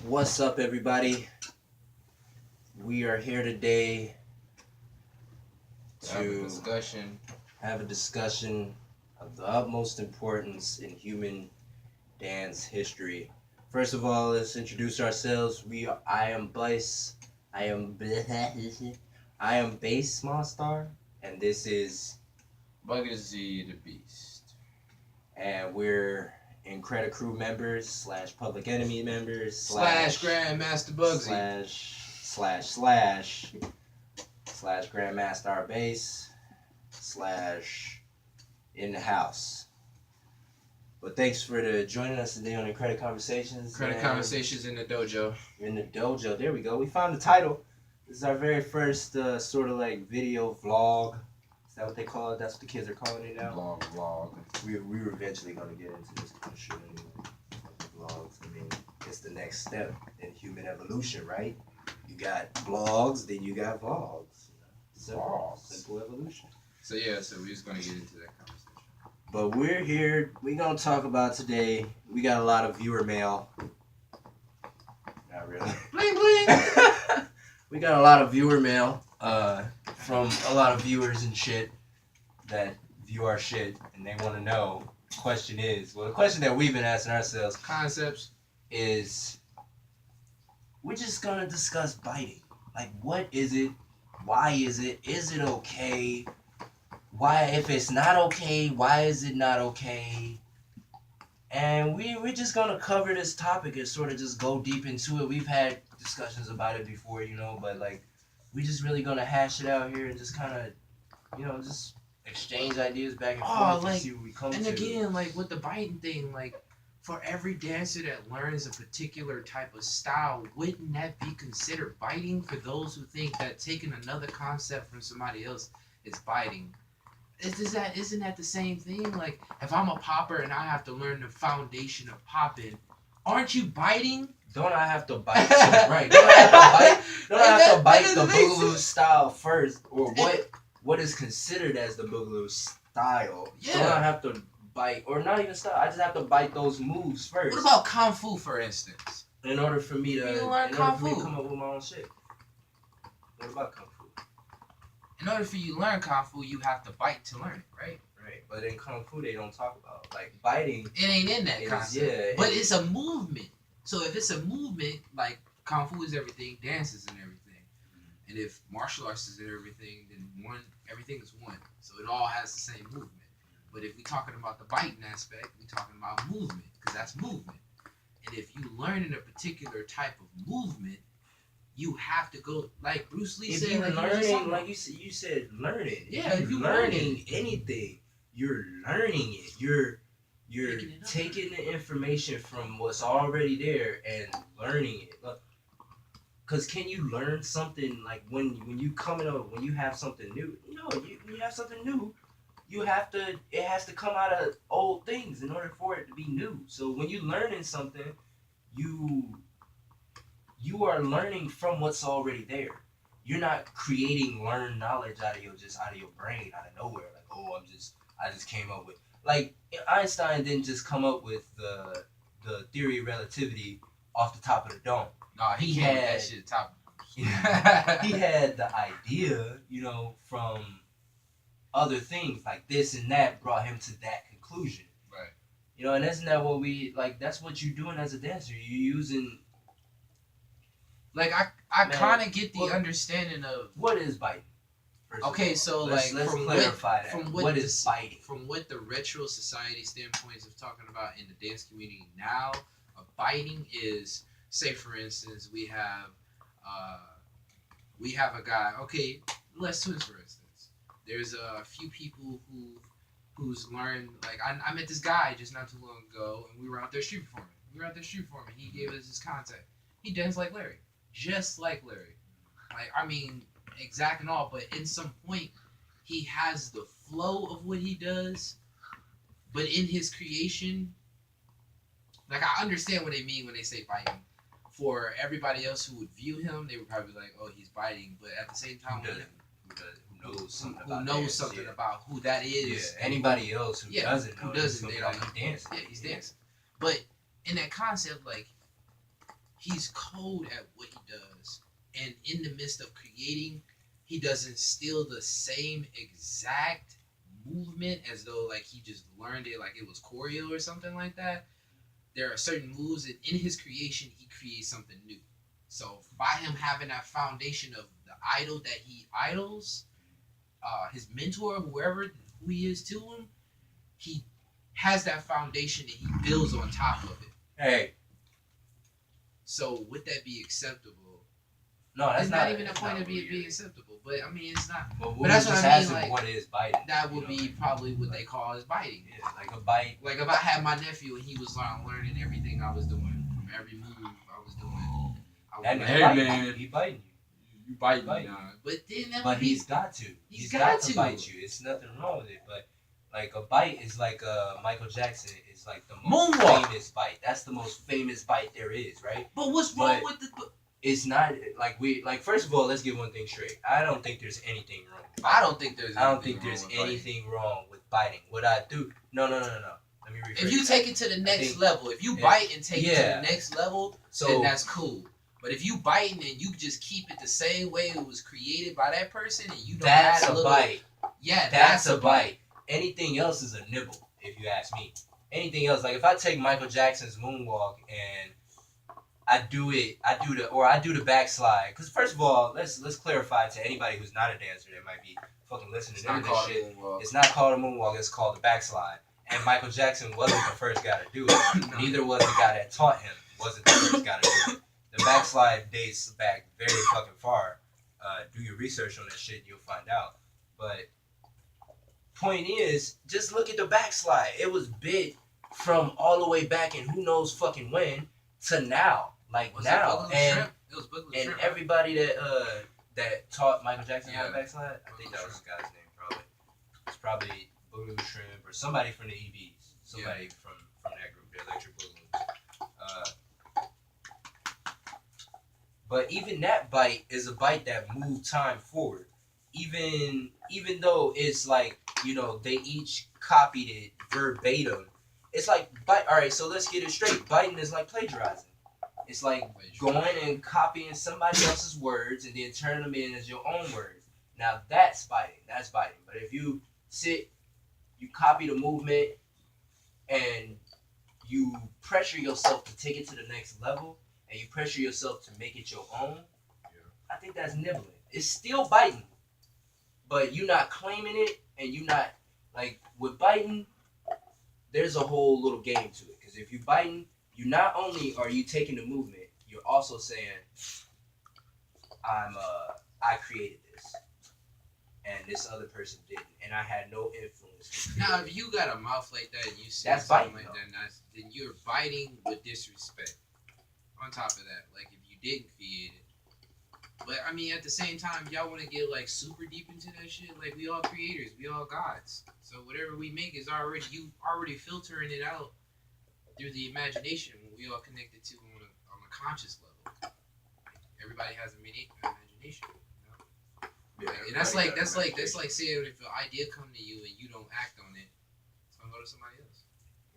What's up, everybody? We are here today to have a discussion of the utmost importance in human dance history. First of all, let's introduce ourselves. I am Bass. I am Bass Monstar, and this is Bugsy the Beast. And we're IncrediCrew members / Public Enemy members / Grandmaster Bugsy / Grandmaster Bass / in the house. But thanks for joining us today on IncrediConversations. Conversations in the dojo. In the dojo. There we go. We found the title. This is our very first sort of like video vlog. Is that what they call it? That's what the kids are calling it now? Vlog. We were eventually going to get into this kind of shit anyway. Vlogs. I mean, it's the next step in human evolution, right? You got vlogs, then you got vlogs. Simple evolution. So we're just going to get into that conversation. But we're here. We're going to talk about today. We got a lot of viewer mail. Not really. Bling bling! We got a lot of viewer mail from a lot of viewers and shit that view our shit, and they want to know. The question that we've been asking ourselves is, we're just going to discuss biting. Like, what is it? Why is it? Is it okay? Why, if it's not okay, why is it not okay? And we're just going to cover this topic and sort of just go deep into it. We've had discussions about it before, but like, we just really going to hash it out here and just kind of, just exchange ideas back and forth and see what we come to. And again, like, with the biting thing, like, for every dancer that learns a particular type of style, wouldn't that be considered biting for those who think that taking another concept from somebody else is biting? Isn't that the same thing? Like, if I'm a popper and I have to learn the foundation of popping, aren't you biting? Don't I have to bite? Right. Don't I have to bite the boogaloo style first? Or what is considered as the boogaloo style? Yeah. Don't I have to bite, or not even style, I just have to bite those moves first. What about Kung Fu, for instance? In order for me to come up with my own shit. What about Kung Fu? In order for you to learn Kung Fu, you have to bite to learn it, right? Right. But in Kung Fu, they don't talk about, like, biting. It ain't in that concept. Yeah. But it's a movement. So if it's a movement, like, Kung Fu is everything, dance is in everything. And if martial arts is in everything, then everything is one. So it all has the same movement. But if we're talking about the biting aspect, we're talking about movement, because that's movement. And if you learn in a particular type of movement, you have to go, like Bruce Lee said. If you're learning, like you said, learning. Yeah, if you're learning anything, you're learning it. You're taking the information from what's already there and learning it. Because can you learn something, like, when you have something new? When you have something new, it has to come out of old things in order for it to be new. So when you're learning something, you are learning from what's already there. You're not creating learned knowledge out of your brain, out of nowhere. Like, I just came up with, like, Einstein didn't just come up with the theory of relativity off the top of the dome. No, he had that shit top. He had the idea, from other things, like this and that brought him to that conclusion. Right. And isn't that what that's what you're doing as a dancer. You're using, like, I kind of get the understanding of what is biting. Okay, so let's clarify that. What is biting? From what the retro society standpoints of talking about in the dance community now, biting is, say for instance, we have a guy. Okay, let's twist for instance. There's a few people who's learned, like, I met this guy just not too long ago, and we were out there street performing. He gave us his contact. He danced like Larry, just like Larry. Like, I mean, exact and all, but in some point, he has the flow of what he does, but in his creation, like, I understand what they mean when they say biting. For everybody else who would view him, they would probably be like, oh, he's biting, but at the same time, who knows something about who that is. Yeah, anybody else who doesn't know, they don't know. He's dancing. Yeah, he's dancing. But in that concept, like, he's he's cold at what he does, and in the midst of creating, he doesn't steal the same exact movement as though like he just learned it like it was choreo or something like that. There are certain moves that in his creation he creates something new. So by him having that foundation of the idol that he idols, his mentor, who he is to him, he has that foundation that he builds on top of it. Hey. So would that be acceptable? No, that's it's not even the point of it being acceptable. But I mean, it's not. But that's what I mean. Like, what is biting? That would be probably what they call as biting. Yeah, like a bite. Like if I had my nephew and he was learning everything I was doing, from every move I was doing. Hey man, he biting you. You bite me. But then that But he's got to. He's got to bite you. It's nothing wrong with it. But like a bite is like Michael Jackson is like the most famous bite. That's the most famous bite there is, right? But what's wrong with the? It's not like first of all, let's get one thing straight. I don't think there's anything wrong. I don't think there's anything wrong with biting. What I do? No. Let me rephrase. If you take it to the next level, if you bite and take it to the next level, then that's cool. But if you biting and you just keep it the same way it was created by that person, and you don't add a little, bite. Yeah, that's a bite. Anything else is a nibble, if you ask me. Anything else, like if I take Michael Jackson's moonwalk and I do the backslide. Because first of all, let's clarify to anybody who's not a dancer that might be fucking listening to this shit. It's not called a moonwalk. It's called the backslide. And Michael Jackson wasn't the first guy to do it. Neither was the guy that taught him. Wasn't the first guy to do it. The backslide dates back very fucking far. Do your research on that shit and you'll find out. But point is, just look at the backslide. It was big from all the way back and who knows fucking when to now. Like was now. And everybody that taught Michael Jackson how to backslide, I think that was the guy's name probably. It's probably Boogaloo Shrimp or somebody from the EVs. Somebody from that group, the Electric Boogaloo. But even that bite is a bite that moved time forward. Even though it's like, you know, they each copied it verbatim. It's like, alright, so let's get it straight. Biting is like plagiarizing. It's like going and copying somebody else's words and then turning them in as your own words. Now that's biting. That's biting. But if you sit, you copy the movement, and you pressure yourself to take it to the next level, and you pressure yourself to make it your own, I think that's nibbling. It's still biting, but you're not claiming it, and you're not, like, with biting, there's a whole little game to it. Because if you're biting, you not only are you taking the movement, you're also saying, I created this, and this other person didn't, and I had no influence. Now, if you got a mouth like that, and you say that's something biting, like that, then you're biting with disrespect. On top of that, like if you didn't create it, but I mean at the same time, y'all want to get like super deep into that shit. Like we all creators, we all gods. So whatever we make is already filtering it out through the imagination. When we all connected to on a conscious level. Everybody has an imagination. You know? Yeah, and that's like saying if an idea come to you and you don't act on it, it's gonna go to somebody else.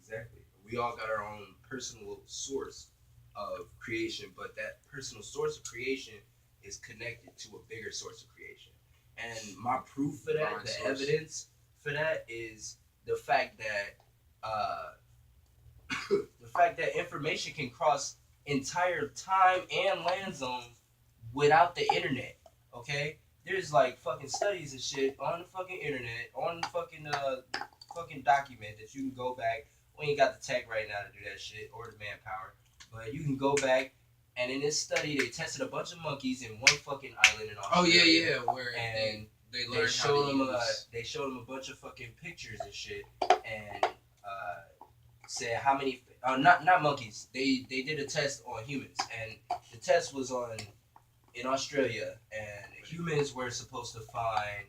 Exactly. We all got our own personal source of creation, but that personal source of creation is connected to a bigger source of creation. And my proof for that, evidence for that, is the fact that information can cross entire time and land zones without the internet. Okay, there's like fucking studies and shit on the fucking internet, on the fucking document that you can go back. We ain't got the tech right now to do that shit or the manpower. But you can go back, and in this study, they tested a bunch of monkeys in one fucking island in Australia. Oh, where they learned showed them they showed them a bunch of fucking pictures and shit, and said how many, not monkeys. They did a test on humans, and the test was in Australia, and humans were supposed to find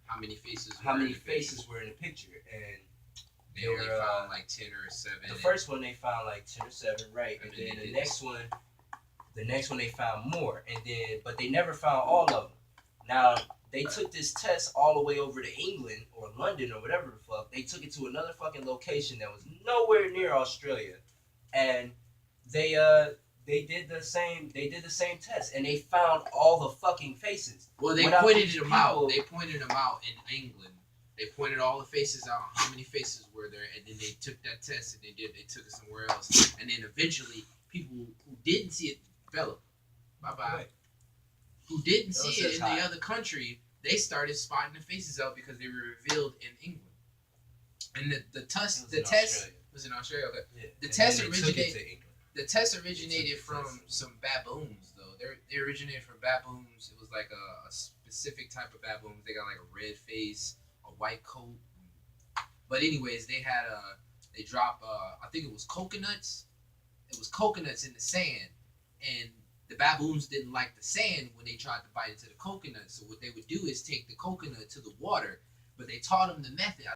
how many faces were in the picture, and they only found like 10 or 7. The first one they found like 10 or 7, right? And then the next one they found more, but they never found all of them. Now they took this test all the way over to England or London or whatever the fuck. They took it to another fucking location that was nowhere near Australia, and they they did the same test, and they found all the fucking faces. Well, they pointed them out. They pointed them out in England. They pointed all the faces out. How many faces were there? And then they took that test and they took it somewhere else. And then eventually, people who didn't see it developed. Bye bye. Right. Who didn't see it in the other country, they started spotting the faces out because they were revealed in England. And the test was in Australia. Okay. Yeah. The test originated from some baboons though. They originated from baboons. It was like a specific type of baboons. They got like a red face, a white coat. But anyways, they dropped I think it was coconuts. It was coconuts in the sand, and the baboons didn't like the sand when they tried to bite into the coconut. So what they would do is take the coconut to the water, but they taught them the method.